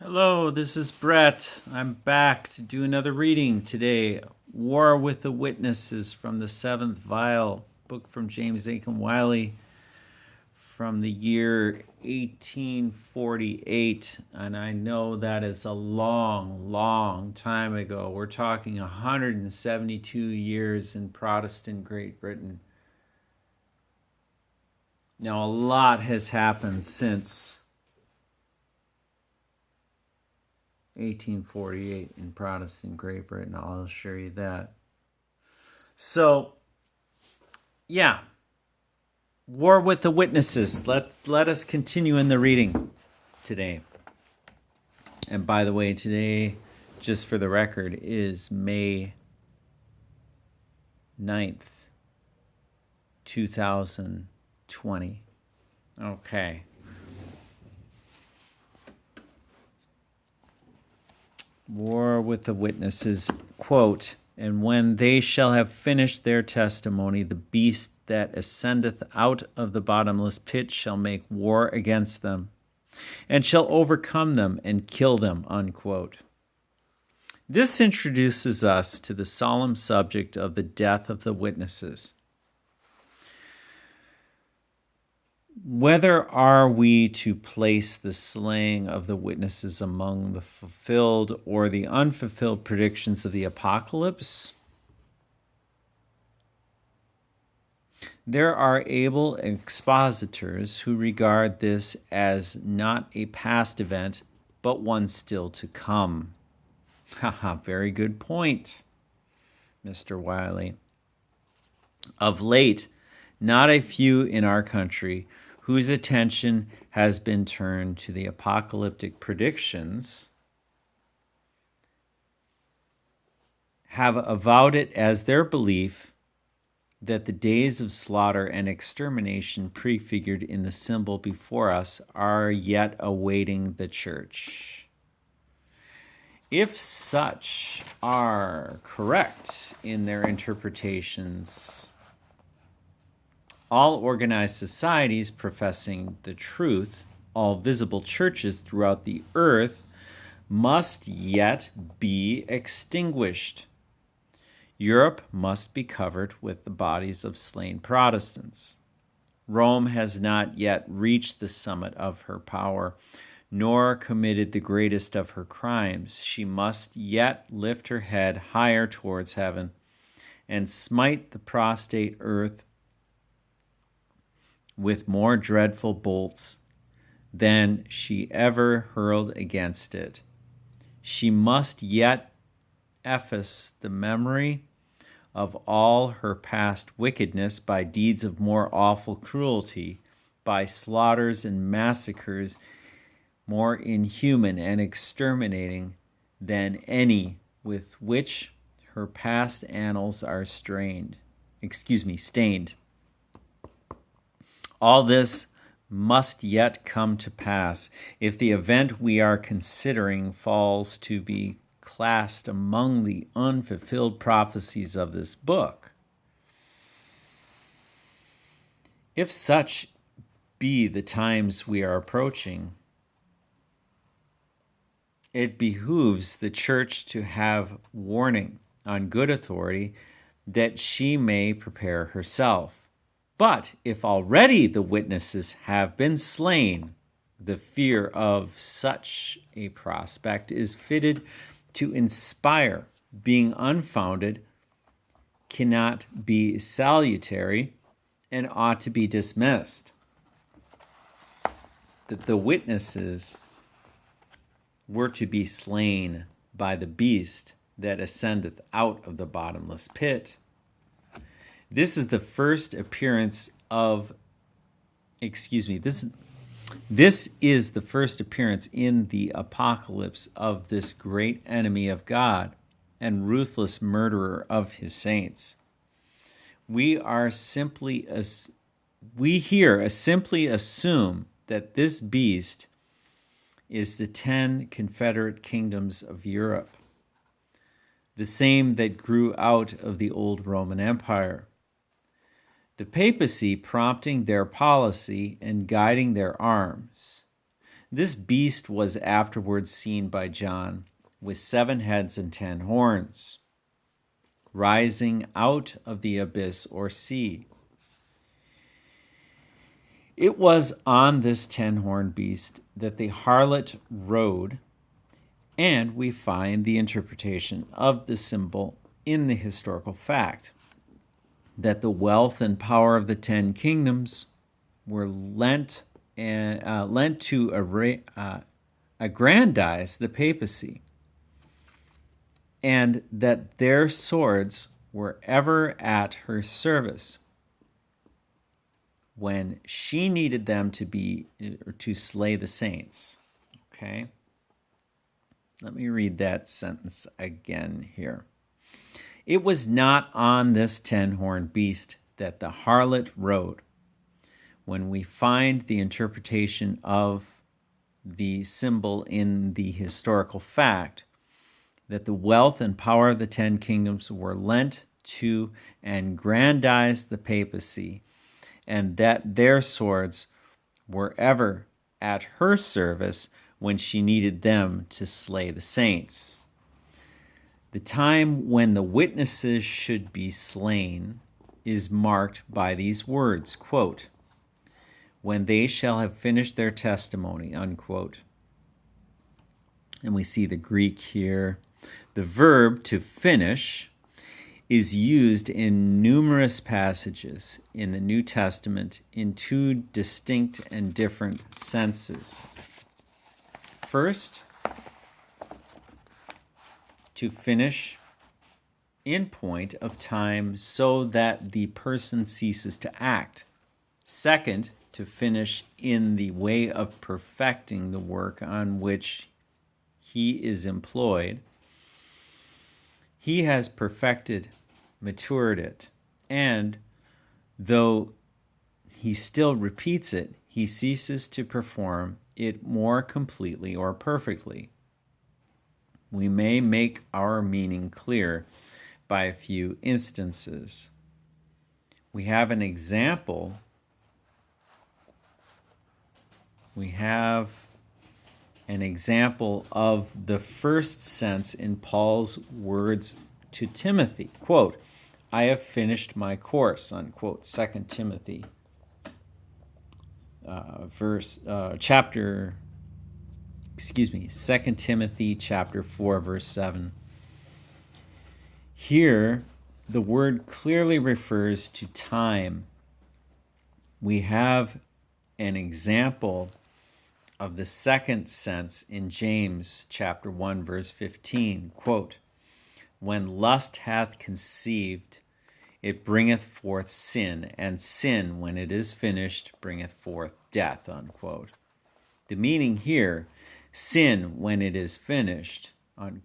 Hello, this is Bret. I'm back to do another reading today. War with the Witnesses from the Seventh Vial, book from JA Wylie from the year 1848. And I know that is a long, long time ago. We're talking 172 years in Protestant Great Britain. Now, a lot has happened since 1848 in Protestant Great Britain. I'll assure you that. So, yeah, War with the Witnesses. Let us continue in the reading today. And by the way, today, just for the record, is May 9th, 2020. Okay. War with the Witnesses, quote, "And when they shall have finished their testimony, the beast that ascendeth out of the bottomless pit shall make war against them, and shall overcome them and kill them," unquote. This introduces us to the solemn subject of the death of the witnesses. Whether are we to place the slaying of the witnesses among the fulfilled or the unfulfilled predictions of the apocalypse? There are able expositors who regard this as not a past event, but one still to come. Haha, very good point, Mr. Wylie. Of late, not a few in our country whose attention has been turned to the apocalyptic predictions have avowed it as their belief that the days of slaughter and extermination prefigured in the symbol before us are yet awaiting the church. If such are correct in their interpretations, all organized societies professing the truth, all visible churches throughout the earth, must yet be extinguished. Europe must be covered with the bodies of slain Protestants. Rome has not yet reached the summit of her power, nor committed the greatest of her crimes. She must yet lift her head higher towards heaven and smite the prostrate earth with more dreadful bolts than she ever hurled against it. She must yet efface the memory of all her past wickedness by deeds of more awful cruelty, by slaughters and massacres more inhuman and exterminating than any with which her past annals are stained. All this must yet come to pass if the event we are considering falls to be classed among the unfulfilled prophecies of this book. If such be the times we are approaching, it behooves the church to have warning on good authority that she may prepare herself. But if already the witnesses have been slain, the fear of such a prospect is fitted to inspire, being unfounded, cannot be salutary, and ought to be dismissed. That the witnesses were to be slain by the beast that ascendeth out of the bottomless pit. This is the first appearance of, this is the first appearance in the apocalypse of this great enemy of God and ruthless murderer of his saints. We simply assume that this beast is the 10 confederate kingdoms of Europe, the same that grew out of the old Roman Empire. The papacy prompting their policy and guiding their arms, This beast was afterwards seen by John with 7 heads and 10 horns, rising out of the abyss or sea. It was on this 10-horned beast that the harlot rode, and we find the interpretation of the symbol in the historical fact that the wealth and power of the 10 kingdoms were lent to aggrandize the papacy, and that their swords were ever at her service when she needed them to slay the saints. Okay? Let me read that sentence again here. It was not on this 10-horned beast that the harlot rode. When we find the interpretation of the symbol in the historical fact that the wealth and power of the 10 kingdoms were lent to aggrandize the papacy, and that their swords were ever at her service when she needed them to slay the saints. The time when the witnesses should be slain is marked by these words, quote, when they shall have finished their testimony, unquote. And we see the Greek here. The verb to finish is used in numerous passages in the New Testament in 2 distinct and different senses. First, to finish in point of time so that the person ceases to act. Second, to finish in the way of perfecting the work on which he is employed. He has perfected, matured it, and though he still repeats it, he ceases to perform it more completely or perfectly. We may make our meaning clear by a few instances. We have an example. Of the first sense in Paul's words to Timothy, quote, I have finished my course, unquote, 2 Timothy chapter 4, verse 7. Here, the word clearly refers to time. We have an example of the second sense in James chapter 1, verse 15, quote, when lust hath conceived, it bringeth forth sin, and sin, when it is finished, bringeth forth death, unquote. The meaning here, sin, when it is finished,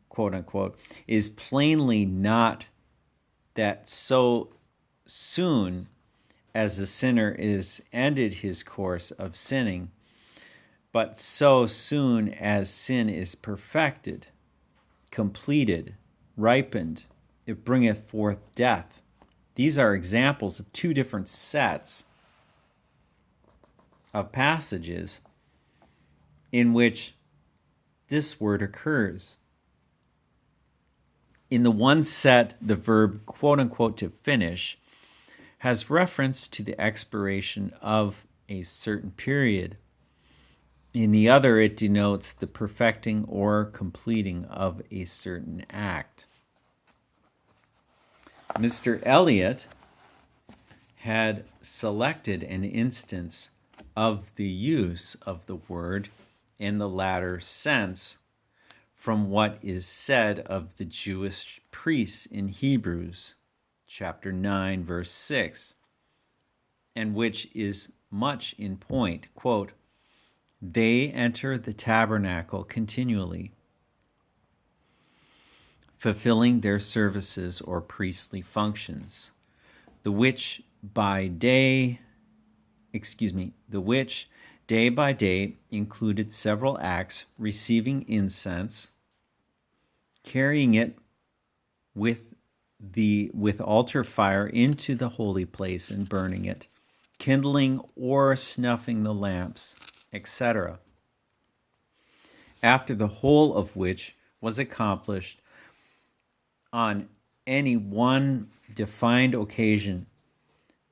quote unquote, is plainly not that so soon as the sinner is ended his course of sinning, but so soon as sin is perfected, completed, ripened, it bringeth forth death. These are examples of 2 different sets of passages in which this word occurs. In the one set, the verb, quote unquote, to finish, has reference to the expiration of a certain period. In the other, it denotes the perfecting or completing of a certain act. Mr. Eliot had selected an instance of the use of the word in the latter sense from what is said of the Jewish priests in Hebrews chapter 9, verse 6, and which is much in point, quote, they enter the tabernacle continually, fulfilling their services or priestly functions, the which day by day included several acts, receiving incense, carrying it with altar fire into the holy place and burning it, kindling or snuffing the lamps, etc. after the whole of which was accomplished on any one defined occasion,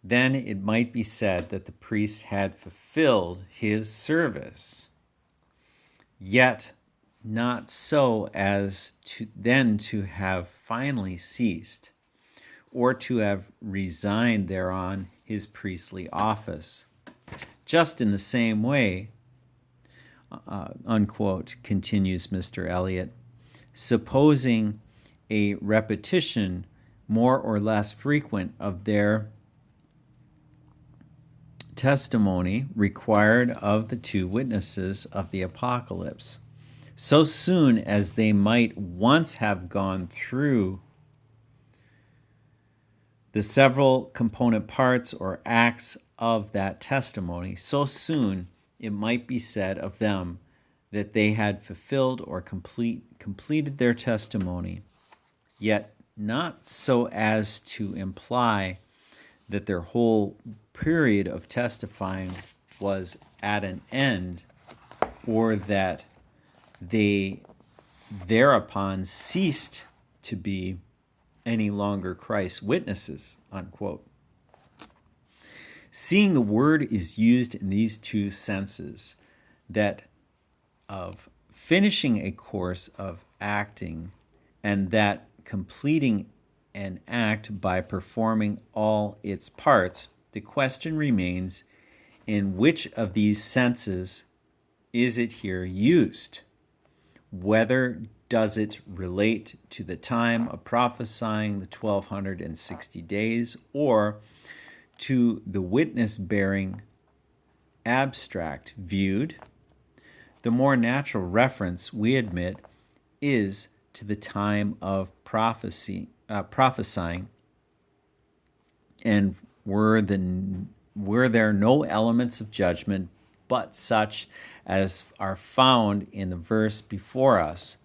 then it might be said that the priest had fulfilled his service. Yet not so as to have finally ceased, or to have resigned thereon his priestly office. Just in the same way, unquote, continues Mr. Eliot, supposing a repetition more or less frequent of their testimony required of the two witnesses of the apocalypse, so soon as they might once have gone through the several component parts or acts of that testimony, so soon it might be said of them that they had fulfilled or completed their testimony, yet not so as to imply that their whole period of testifying was at an end, or that they thereupon ceased to be any longer Christ's witnesses, unquote. Seeing the word is used in these two senses, that of finishing a course of acting and that completing an act by performing all its parts, the question remains, in which of these senses is it here used? Whether does it relate to the time of prophesying the 1260 days, or to the witness-bearing abstract viewed? The more natural reference, we admit, is to the time of prophesying, and were there no elements of judgment but such as are found in the verse before us,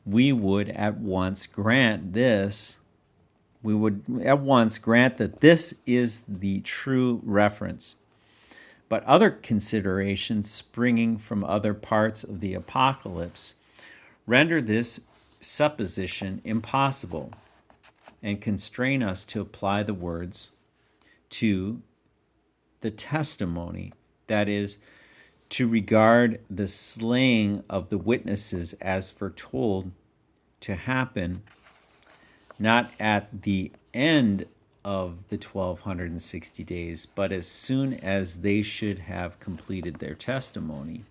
we would at once grant that this is the true reference. But other considerations springing from other parts of the apocalypse render this supposition impossible and constrain us to apply the words to the testimony, that is, to regard the slaying of the witnesses as foretold to happen not at the end of the 1260 days, but as soon as they should have completed their testimony,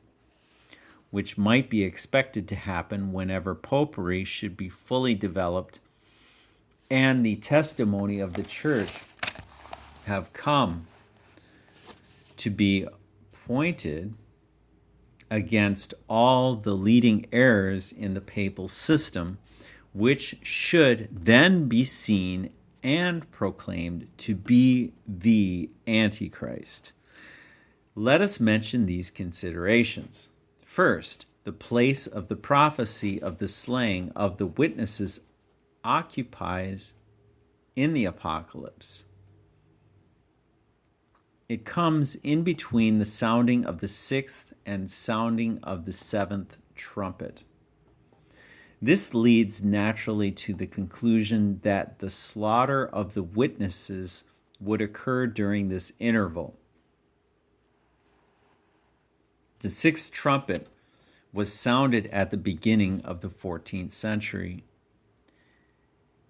which might be expected to happen whenever popery should be fully developed and the testimony of the church have come to be pointed against all the leading errors in the papal system, which should then be seen and proclaimed to be the Antichrist. Let us mention these considerations. First, the place of the prophecy of the slaying of the witnesses occupies in the apocalypse. It comes in between the sounding of the sixth and sounding of the seventh trumpet. This leads naturally to the conclusion that the slaughter of the witnesses would occur during this interval. The sixth trumpet was sounded at the beginning of the 14th century,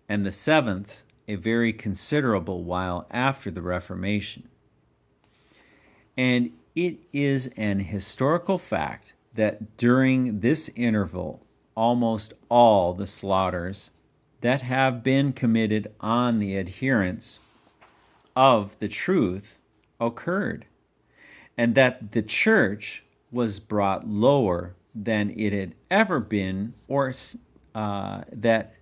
and the seventh a very considerable while after the Reformation. And it is an historical fact that during this interval, almost all the slaughters that have been committed on the adherents of the truth occurred, and that the church was brought lower than it had ever been, or that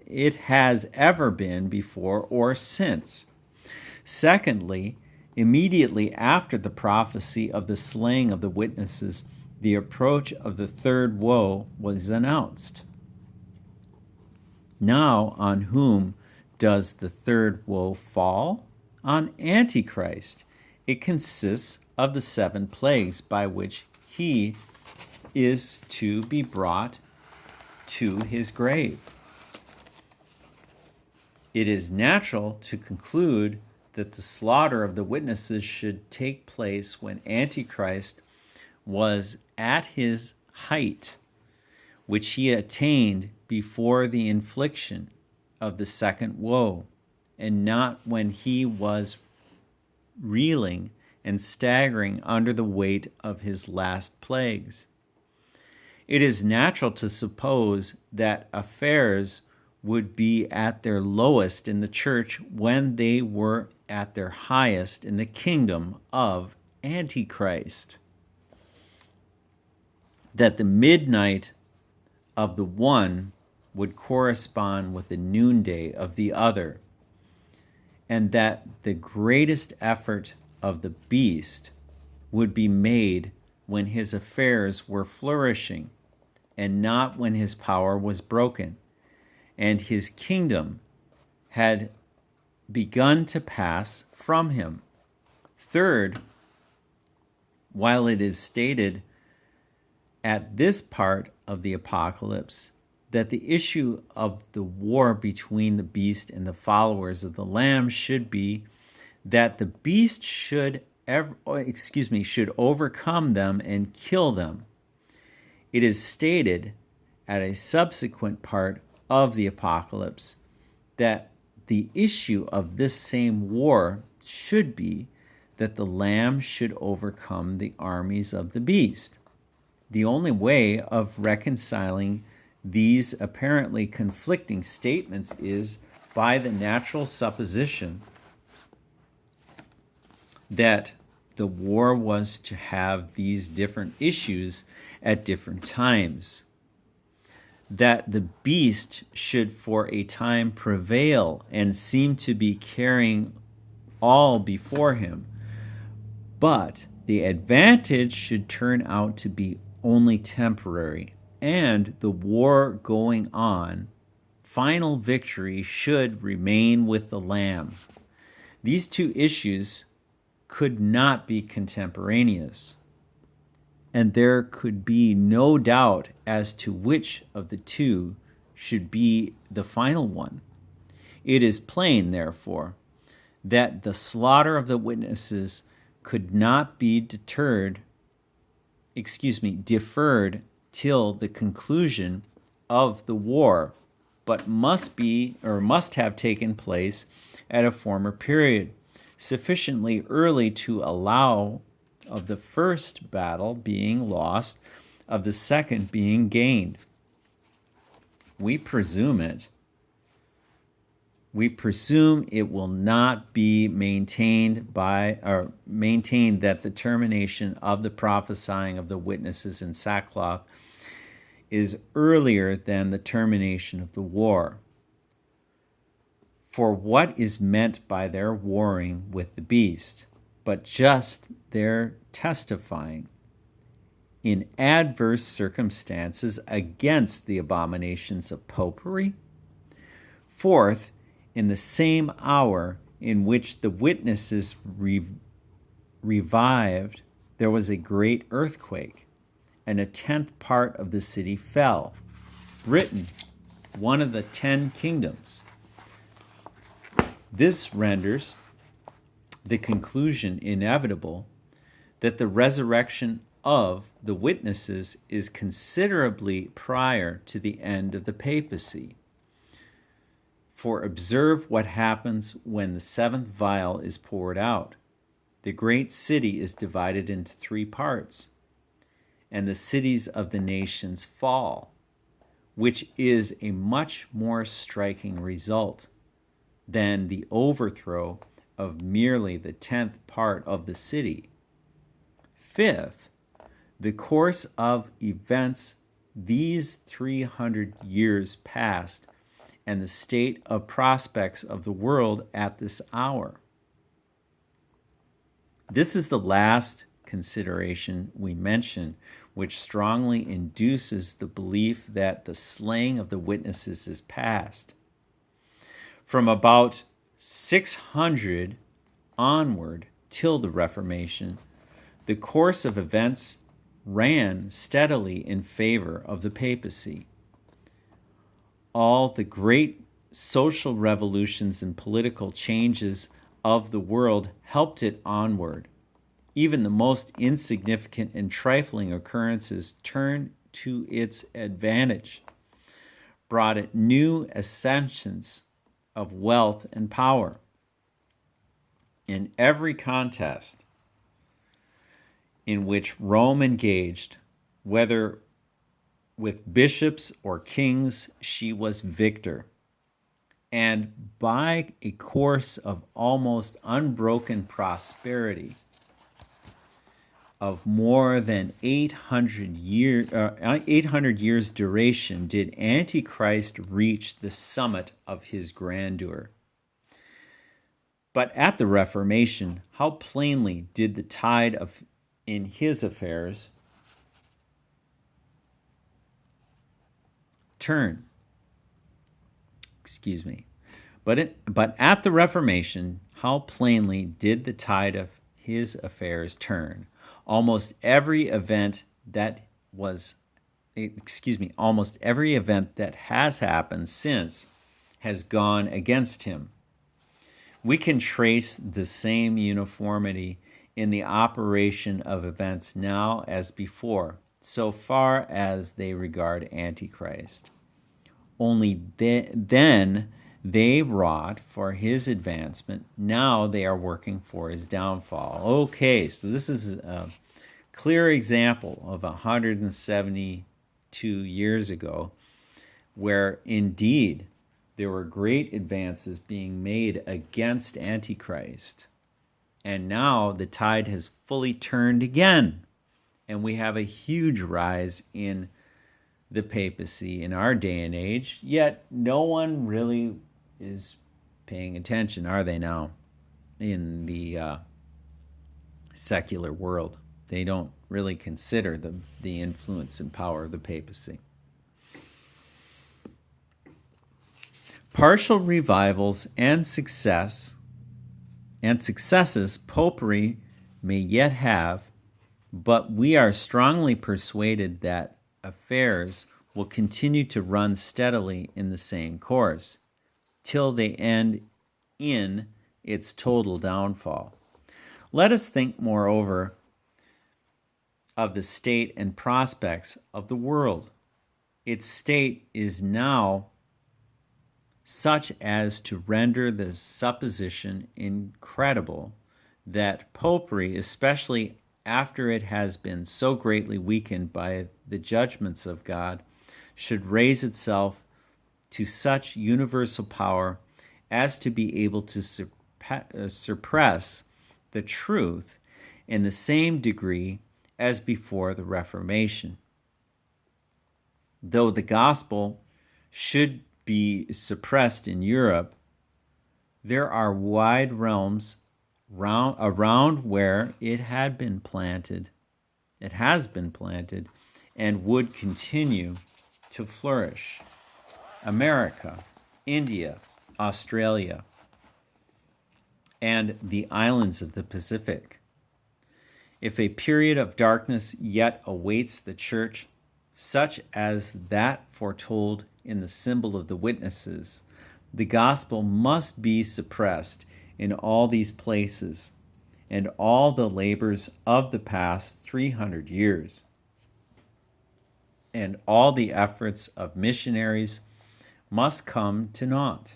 it has ever been before or since. Secondly, immediately after the prophecy of the slaying of the witnesses, the approach of the third woe was announced. Now, on whom does the third woe fall? On Antichrist. It consists of the 7 plagues by which he is to be brought to his grave. It is natural to conclude that the slaughter of the witnesses should take place when Antichrist was at his height, which he attained before the infliction of the second woe, and not when he was reeling and staggering under the weight of his last plagues. It is natural to suppose that affairs would be at their lowest in the church when they were at their highest in the kingdom of Antichrist. That the midnight of the one would correspond with the noonday of the other, and that the greatest effort of the beast would be made when his affairs were flourishing, and not when his power was broken, and his kingdom had begun to pass from him. Third, while it is stated at this part of the apocalypse that the issue of the war between the beast and the followers of the Lamb should be that the beast should overcome them and kill them, it is stated at a subsequent part of the apocalypse that the issue of this same war should be that the Lamb should overcome the armies of the beast. The only way of reconciling these apparently conflicting statements is by the natural supposition that the war was to have these different issues at different times, that the beast should for a time prevail and seem to be carrying all before him, but the advantage should turn out to be only temporary, and the war going on, final victory should remain with the Lamb. These two issues could not be contemporaneous, and there could be no doubt as to which of the two should be the final one. It is plain, therefore, that the slaughter of the witnesses could not be deferred till the conclusion of the war, but must have taken place at a former period, sufficiently early to allow of the first battle being lost, of the second being gained. We presume it will not be maintained that the termination of the prophesying of the witnesses in sackcloth is earlier than the termination of the war. For what is meant by their warring with the beast, but just their testifying in adverse circumstances against the abominations of popery? Fourth, in the same hour in which the witnesses revived, there was a great earthquake, and 1/10 part of the city fell. Britain, one of the 10 kingdoms. This renders the conclusion inevitable that the resurrection of the witnesses is considerably prior to the end of the papacy. For observe what happens when the seventh vial is poured out. The great city is divided into 3 parts, and the cities of the nations fall, which is a much more striking result than the overthrow of merely the 10th part of the city. Fifth, the course of events these 300 years past and the state of prospects of the world at this hour. This is the last consideration we mention, which strongly induces the belief that the slaying of the witnesses is past. From about 600 onward till the Reformation, the course of events ran steadily in favor of the papacy. All the great social revolutions and political changes of the world helped it onward. Even the most insignificant and trifling occurrences turned to its advantage, brought it new ascensions of wealth and power. In every contest in which Rome engaged, whether with bishops or kings, she was victor. And by a course of almost unbroken prosperity of more than 800 years duration did Antichrist reach the summit of his grandeur. But at the Reformation, how plainly did the tide in his affairs turn. But at the Reformation, how plainly did the tide of his affairs turn. Almost every event that has happened since has gone against him. We can trace the same uniformity in the operation of events now as before, so far as they regard Antichrist. Only then they wrought for his advancement. Now they are working for his downfall. Okay, so this is a clear example of 172 years ago, where indeed there were great advances being made against Antichrist. And now the tide has fully turned again, and we have a huge rise in the papacy in our day and age, yet no one really is paying attention, are they now, in the secular world? They don't really consider the influence and power of the papacy. Partial revivals and successes popery may yet have, but we are strongly persuaded that affairs will continue to run steadily in the same course till they end in its total downfall. Let us think, moreover, of the state and prospects of the world. Its state is now such as to render the supposition incredible that popery, especially after it has been so greatly weakened by the judgments of God, should raise itself to such universal power as to be able to suppress the truth in the same degree as before the Reformation. Though the gospel should be suppressed in Europe, there are wide realms around where it has been planted, and would continue to flourish. America, India, Australia, and the islands of the Pacific. If a period of darkness yet awaits the church, such as that foretold in the symbol of the witnesses, the gospel must be suppressed in all these places, and all the labors of the past 300 years, and all the efforts of missionaries must come to naught.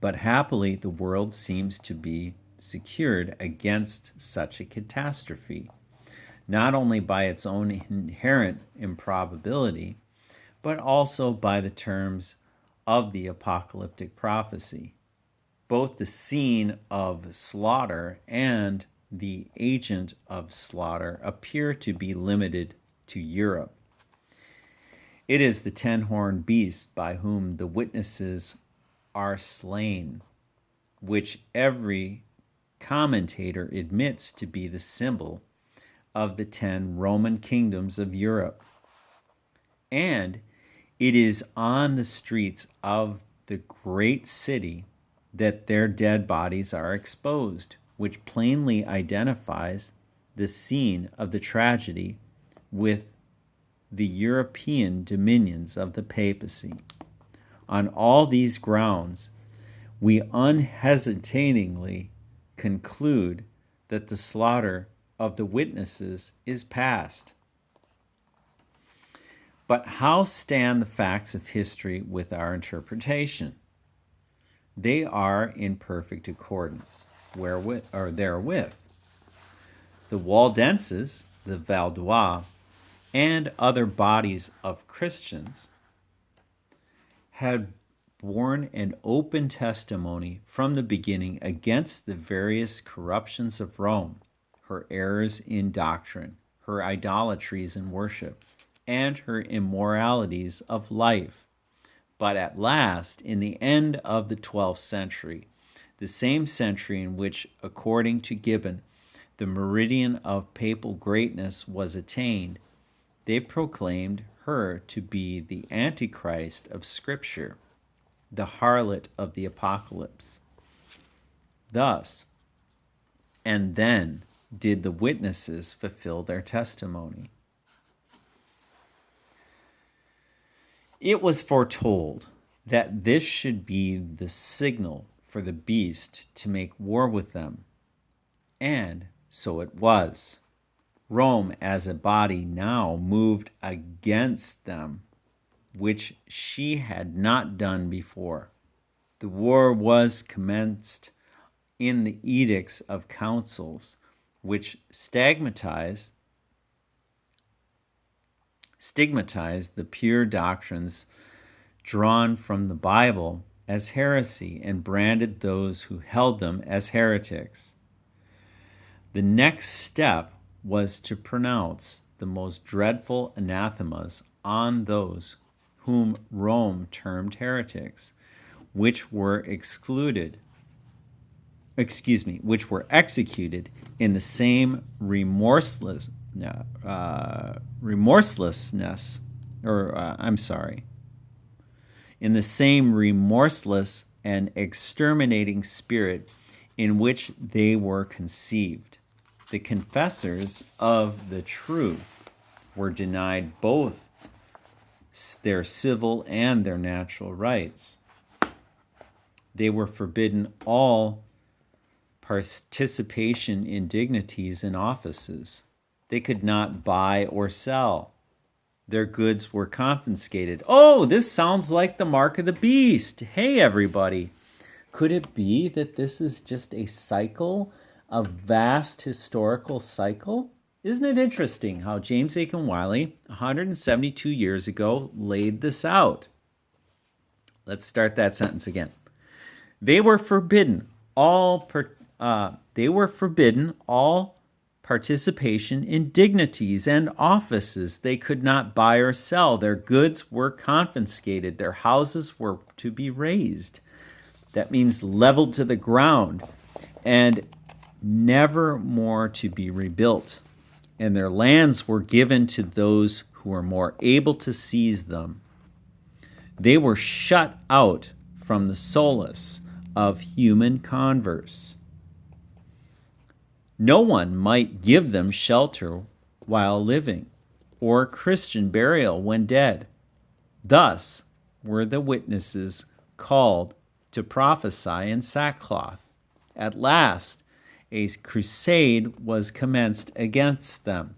But happily, the world seems to be secured against such a catastrophe, not only by its own inherent improbability, but also by the terms of the apocalyptic prophecy. Both the scene of slaughter and the agent of slaughter appear to be limited to Europe. It is the ten-horned beast by whom the witnesses are slain, which every commentator admits to be the symbol of the 10 Roman kingdoms of Europe. And it is on the streets of the great city that their dead bodies are exposed, which plainly identifies the scene of the tragedy with the European dominions of the papacy. On all these grounds, we unhesitatingly conclude that the slaughter of the witnesses is past. But how stand the facts of history with our interpretation? They are in perfect accordance therewith. The Waldenses, the Vaudois, and other bodies of Christians had borne an open testimony from the beginning against the various corruptions of Rome, her errors in doctrine, her idolatries in worship, and her immoralities of life. But at last, in the end of the 12th century, the same century in which, according to Gibbon, the meridian of papal greatness was attained, they proclaimed her to be the Antichrist of Scripture, the harlot of the Apocalypse. Thus, and then did the witnesses fulfill their testimony. It was foretold that this should be the signal for the beast to make war with them, and so it was. Rome as a body now moved against them, which she had not done before. The war was commenced in the edicts of councils, which stigmatized the pure doctrines drawn from the Bible as heresy and branded those who held them as heretics. The next step was to pronounce the most dreadful anathemas on those whom Rome termed heretics, which were executed in the same in the same remorseless and exterminating spirit in which they were conceived. The confessors of the truth were denied both their civil and their natural rights. They were forbidden all participation in dignities and offices. They could not buy or sell. Their goods were confiscated. Oh, this sounds like the mark of the beast. Hey, everybody. Could it be that this is just a cycle, a vast historical cycle? Isn't it interesting how James Aiken Wylie, 172 years ago, laid this out? Let's start that sentence again. They were forbidden all participation in dignities and offices. They could not buy or sell. Their goods were confiscated. Their houses were to be razed. That means leveled to the ground and never more to be rebuilt. And their lands were given to those who were more able to seize them. They were shut out from the solace of human converse. No one might give them shelter while living, or Christian burial when dead. Thus were the witnesses called to prophesy in sackcloth. At last, a crusade was commenced against them.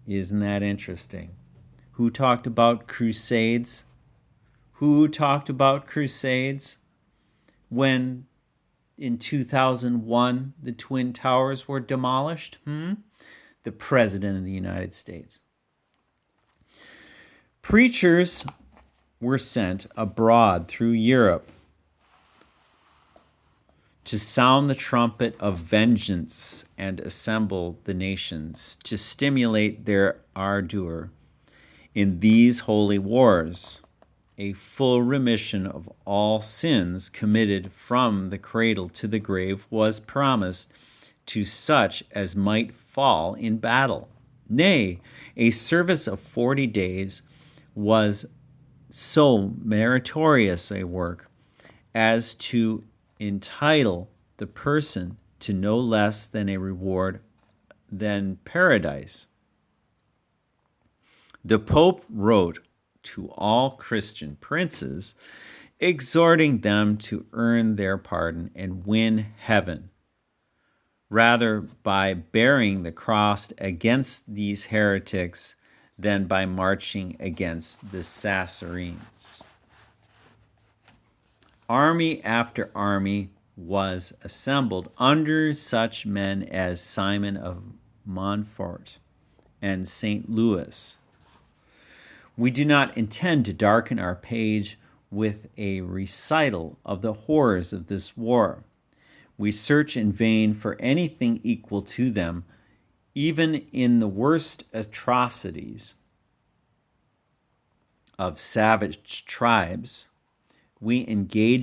Isn't that interesting? Who talked about crusades? Who talked about crusades when in 2001 the Twin Towers were demolished? The President of the United States. Preachers were sent abroad through Europe to sound the trumpet of vengeance and assemble the nations, to stimulate their ardor in these holy wars. A full remission of all sins committed from the cradle to the grave was promised to such as might fall in battle. Nay, a service of 40 days was so meritorious a work as to entitle the person to no less than a reward than paradise. The Pope wrote to all Christian princes, exhorting them to earn their pardon and win heaven, rather by bearing the cross against these heretics than by marching against the Saracens. Army after army was assembled under such men as Simon of Montfort and St. Louis. We do not intend to darken our page with a recital of the horrors of this war. We search in vain for anything equal to them, even in the worst atrocities of savage tribes. We engage